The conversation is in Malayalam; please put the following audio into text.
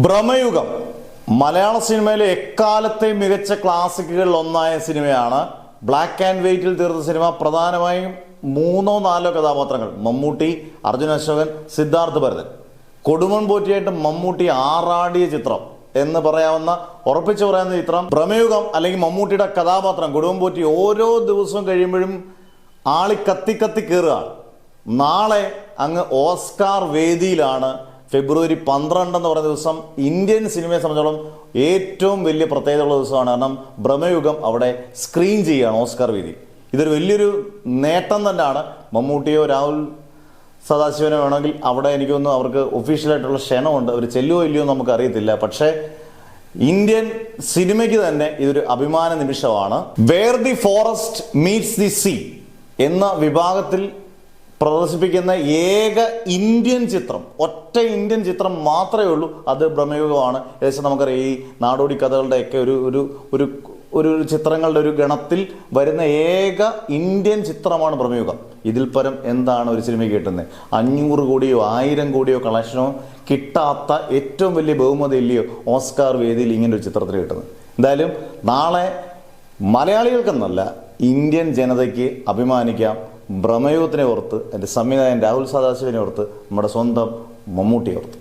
ഭ്രമയുഗം മലയാള സിനിമയിലെ എക്കാലത്തെ മികച്ച ക്ലാസിക്കുകളിൽ ഒന്നായ സിനിമയാണ്. ബ്ലാക്ക് ആൻഡ് വൈറ്റിൽ തീർത്ത സിനിമ. പ്രധാനമായും 3-4 കഥാപാത്രങ്ങൾ: മമ്മൂട്ടി, അർജുൻ അശോകൻ, സിദ്ധാർത്ഥ് ഭരതൻ. കൊടുമൺ പോറ്റിയായിട്ട് മമ്മൂട്ടി ആറാടിയ ചിത്രം എന്ന് പറയാവുന്ന, ഉറപ്പിച്ചു പറയാവുന്ന ചിത്രം ഭ്രമയുഗം. അല്ലെങ്കിൽ മമ്മൂട്ടിയുടെ കഥാപാത്രം കൊടുമൺ പോറ്റി ഓരോ ദിവസവും കഴിയുമ്പോഴും ആളി കത്തി കയറുകയാണ്. നാളെ അങ്ങ് ഓസ്കാർ വേദിയിലാണ്. ഫെബ്രുവരി 12 എന്ന് പറയുന്ന ദിവസം ഇന്ത്യൻ സിനിമയെ സംബന്ധിച്ചോളം ഏറ്റവും വലിയ പ്രത്യേകതയുള്ള ദിവസമാണ്. കാരണം ഭ്രമയുഗം അവിടെ സ്ക്രീൻ ചെയ്യുകയാണ് ഓസ്കാർ വേദി. ഇതൊരു വലിയൊരു നേട്ടം തന്നെയാണ്. മമ്മൂട്ടിയോ രാഹുൽ സദാശിവനോ വേണമെങ്കിൽ അവിടെ എനിക്കൊന്നും അവർക്ക് ഒഫീഷ്യലായിട്ടുള്ള ക്ഷണമുണ്ട്. അവർ ചെല്ലുവോ ഇല്ലയോ നമുക്ക് അറിയത്തില്ല. പക്ഷേ ഇന്ത്യൻ സിനിമയ്ക്ക് തന്നെ ഇതൊരു അഭിമാന നിമിഷമാണ്. Where the forest meets the sea എന്ന വിഭാഗത്തിൽ പ്രദർശിപ്പിക്കുന്ന ഏക ഇന്ത്യൻ ചിത്രം, ഒറ്റ ഇന്ത്യൻ ചിത്രം മാത്രമേ ഉള്ളൂ. അത് ഭ്രമയുഗമാണ്. ഏകദേശം നമുക്കറിയാം ഈ നാടോടി കഥകളുടെയൊക്കെ ഒരു ചിത്രങ്ങളുടെ ഒരു ഗണത്തിൽ വരുന്ന ഏക ഇന്ത്യൻ ചിത്രമാണ് ഭ്രമയുഗം. ഇതിൽ പരം എന്താണ് ഒരു സിനിമയ്ക്ക് കിട്ടുന്നത്? 500 കോടിയോ 1000 കോടിയോ കളക്ഷനോ കിട്ടാത്ത ഏറ്റവും വലിയ ബഹുമതി ഇല്ലയോ ഓസ്കാർ വേദിയിൽ ഇങ്ങനെ ഒരു ചിത്രത്തിന് കിട്ടുന്നത്? എന്തായാലും നാളെ മലയാളികൾക്കെന്നല്ല ഇന്ത്യൻ ജനതയ്ക്ക് അഭിമാനിക്കാം. ഭ്രമയുഗത്തിനെ ഓർത്ത്, എൻ്റെ സംവിധായകൻ രാഹുൽ സദാശിവനെ ഓർത്ത്, നമ്മുടെ സ്വന്തം മമ്മൂട്ടിയെ ഓർത്ത്.